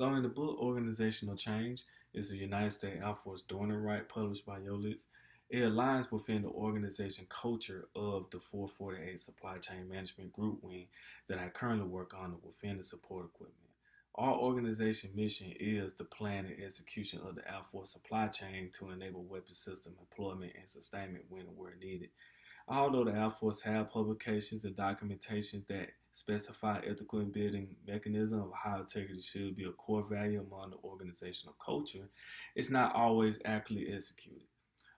So in the book Organizational Change is the United States Air Force Doing It Right, published by Yolitz. It aligns within the organization culture of the 448 Supply Chain Management Group Wing that I currently work on within the support equipment. Our organization mission is the plan and execution of the Air Force supply chain to enable weapon system employment and sustainment when and where needed. Although the Air Force have publications and documentation that specify ethical embedding mechanism of how integrity should be a core value among the organizational culture, it's not always accurately executed.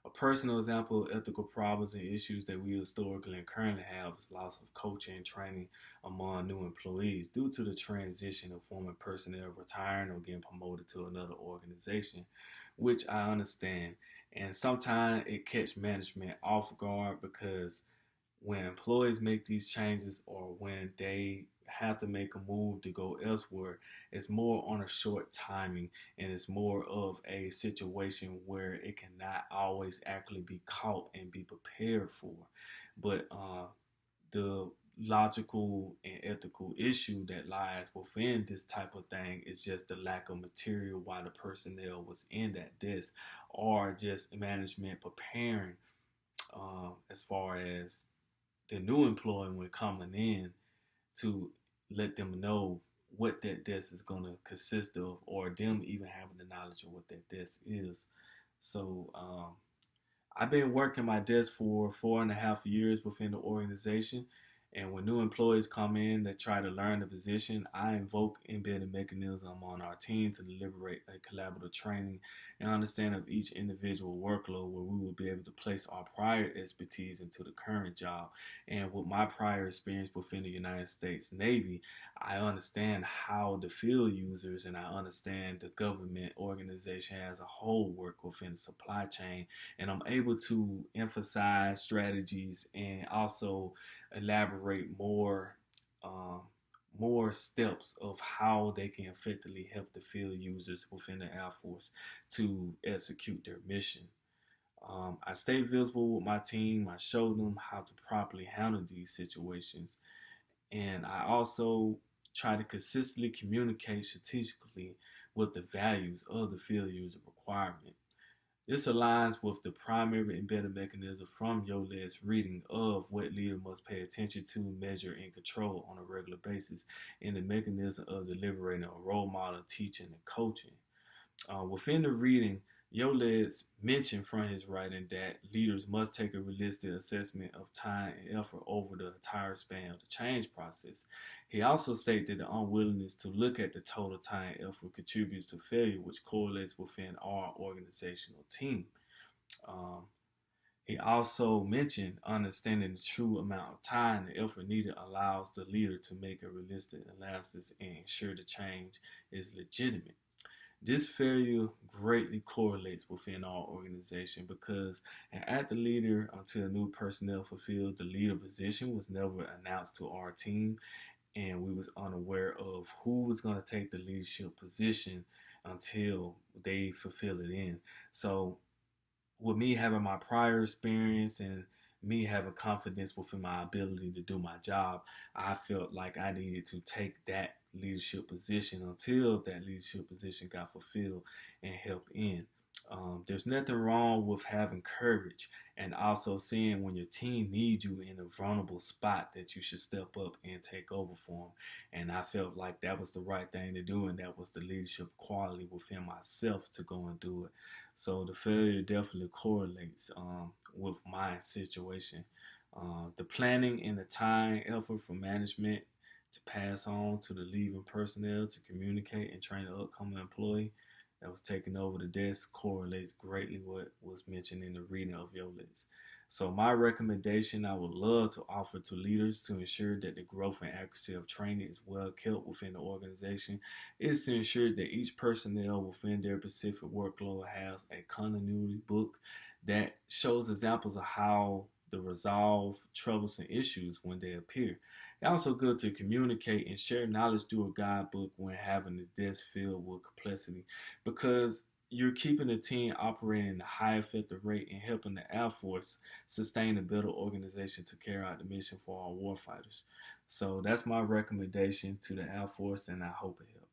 A personal example of ethical problems and issues that we historically and currently have is loss of coaching and training among new employees due to the transition of former personnel retiring or getting promoted to another organization, which I understand. And sometimes it catch management off guard because when employees make these changes or when they have to make a move to go elsewhere, it's more on a short timing and it's more of a situation where it cannot always actually be caught and be prepared for. But the logical and ethical issue that lies within this type of thing is just the lack of material while the personnel was in that desk, or just management preparing as far as the new employee when coming in to let them know what that desk is going to consist of, or them even having the knowledge of what that desk is. So I've been working my desk for 4.5 years within the organization. And when new employees come in that try to learn the position, I invoke embedded mechanism on our team to deliberate a collaborative training and understanding of each individual workload where we will be able to place our prior expertise into the current job. And with my prior experience within the United States Navy, I understand how the field users and I understand the government organization as a whole work within the supply chain, and I'm able to emphasize strategies and also elaborate um, more steps of how they can effectively help the field users within the Air Force to execute their mission. I stay visible with my team. I show them how to properly handle these situations, and I also try to consistently communicate strategically with the values of the field user requirement. This aligns with the primary embedded mechanism from Yoled's reading of what leader must pay attention to, measure, and control on a regular basis, and the mechanism of deliberating a role model, teaching, and coaching. Within the reading, Yoled's mentioned from his writing that leaders must take a realistic assessment of time and effort over the entire span of the change process. He also stated the unwillingness to look at the total time and effort contributes to failure, which correlates within our organizational team. Um, he also mentioned understanding the true amount of time and effort needed allows the leader to make a realistic analysis and ensure the change is legitimate. This failure greatly correlates within our organization because an active leader until new personnel fulfilled the leader position was never announced to our team, and we was unaware of who was going to take the leadership position until they fulfill it in. So with me having my prior experience and me having confidence within my ability to do my job, I felt like I needed to take that leadership position until that leadership position got fulfilled and help in. There's nothing wrong with having courage and also seeing when your team needs you in a vulnerable spot that you should step up and take over for them. And I felt like that was the right thing to do, and that was the leadership quality within myself to go and do it. So the failure definitely correlates with my situation. The planning and the time effort for management to pass on to the leaving personnel to communicate and train the upcoming employee that was taking over the desk correlates greatly what was mentioned in the reading of your list. So my recommendation I would love to offer to leaders to ensure that the growth and accuracy of training is well kept within the organization is to ensure that each personnel within their specific workload has a continuity book that shows examples of how to resolve troublesome issues when they appear. It's also good to communicate and share knowledge through a guidebook when having the desk filled with complexity because you're keeping the team operating at a high effective rate and helping the Air Force sustain a better organization to carry out the mission for our warfighters. So that's my recommendation to the Air Force, and I hope it helps.